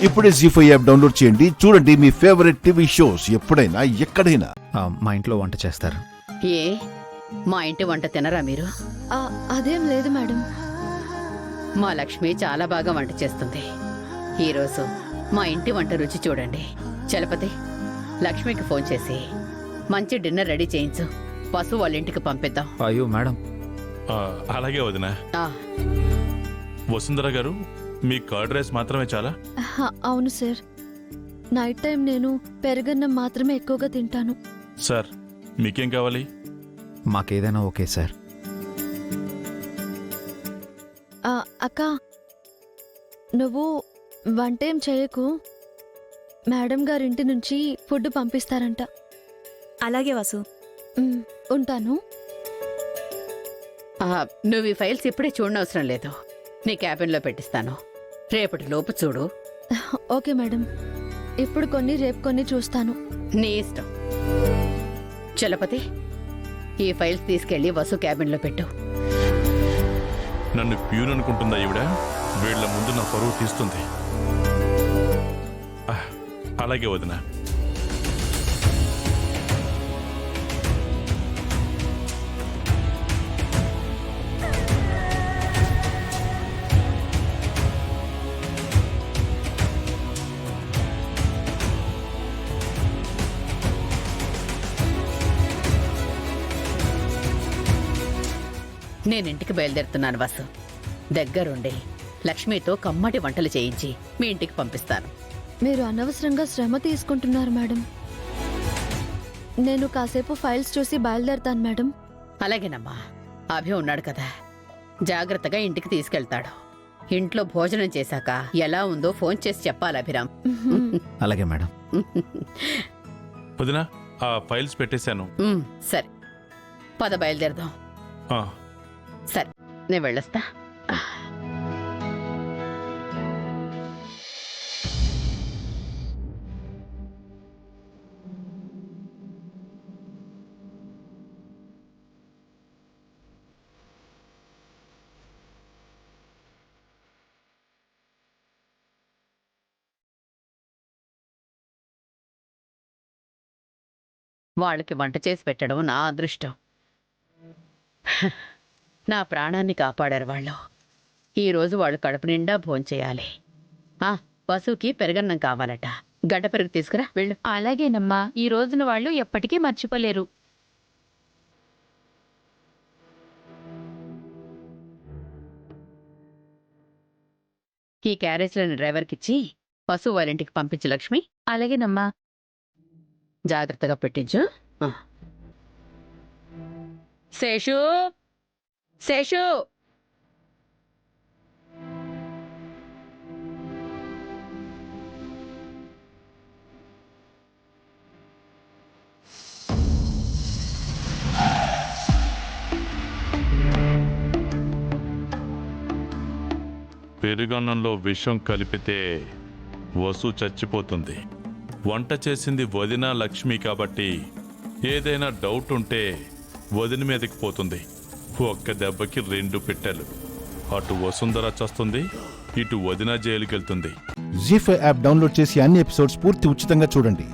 ఇప్పుడే జీ5 app download చేయండి. చూడండి మీ ఫేవరెట్ టీవీ షోస్ ఎప్పుడైనా ఎక్కడైనా. మా ఇంట్లో వంట చేస్తారు. ఏ మా ఇంటి వంట తినరా మీరు? అదేం లేదు మేడం. మా లక్ష్మి చాలా బాగా వంట చేస్తుంది. ఈరోజు మా ఇంటి వంట రుచి చూడండి. చలపతి, లక్ష్మికి ఫోన్ చేసి మంచి డిన్నర్ రెడీ చేయించు. పశు వాళ్ళ ఇంటికి పంపిద్దాం. అయ్యో మేడం. అలాగే వదినా. వసుంధర గారు, మీ కర్డ్ రైస్ మాత్రమే చాలా? అవును సార్, నైట్ టైం నేను పెరుగన్నం మాత్రమే ఎక్కువగా తింటాను. సార్, మీకేం కావాలి? మాకేదైనా ఓకే సార్. అక్క, నువ్వు వంటేం చేయకు. మేడం గారింటి నుంచి ఫుడ్ పంపిస్తారంట. అలాగే వాసు. ఉంటాను. నువ్వు ఈ ఫైల్స్ ఇప్పుడే చూడనవసరం లేదు. నీ క్యాబిన్లో పెట్టిస్తాను. రేపటి లోపు చూడు. Okay madam. ఇప్పుడు కొన్ని, రేపు కొన్ని చూస్తాను. నీ ఇష్టం. చలపతి, ఈ ఫైల్స్ తీసుకెళ్లి వసు క్యాబిన్లో పెట్టు. నన్ను ప్యూన్ అనుకుంటుందా ఈవిడ? వీళ్ల ముందు నా పరువు తీస్తుంది. అలాగే వదినా. నేనింటికి బయలుదేరుతున్నాను వసు. దగ్గరుండి లక్ష్మితో కమ్మటి వంటలు చేయించి మీ ఇంటికి పంపిస్తాను. మీరు అనవసరంగా శ్రమ తీసుకుంటున్నారు మేడం. నేను కాసేపు ఫైల్స్ చూసి బయలుదేరుతాను మేడం. అలాగేనమ్మా. అభి ఉన్నాడు కదా, జాగ్రత్తగా ఇంటికి తీసుకెళ్తాడు. ఇంట్లో భోజనం చేశాక ఎలా ఉందో ఫోన్ చేసి చెప్పాలి అభిరామ్. అలాగే మేడం. వదినా, ఆ ఫైల్స్ పెట్టేశాను. సరే, పద బయలుదేరదాం. సరే, నేను వెళ్ళొస్తా. వాళ్ళకి వంట చేసి పెట్టడం నా అదృష్టం. నా ప్రాణాన్ని కాపాడారు వాళ్ళు. ఈరోజు వాళ్ళు కడుపు నిండా భోంచేయాలి. పశువుకి పెరగన్నం కావాలట. గడ్డ పెరుగు తీసుకురా, వెళ్ళు. అలాగేనమ్మా. ఈ రోజున వాళ్ళు ఎప్పటికీ మర్చిపోలేరు. ఈ క్యారేజ్లను డ్రైవర్కిచ్చి పశువు వాళ్ళ ఇంటికి పంపించు లక్ష్మి. అలాగేనమ్మా. జాగ్రత్తగా పెట్టించు. శేషు, శేషు. పెరుగన్నంలో విషం కలిపితే వసు చచ్చిపోతుంది. వంట చేసింది వదిన లక్ష్మి కాబట్టి ఏదైనా డౌట్ ఉంటే వదిన మీదకి పోతుంది. ఒక్క దెబ్బకి 2 పిట్టలు. అటు వసుంధర చస్తుంది, ఇటు వదిన జైలుకెళ్తుంది. జీ5 యాప్ డౌన్లోడ్ చేసి అన్ని ఎపిసోడ్స్ పూర్తి ఉచితంగా చూడండి.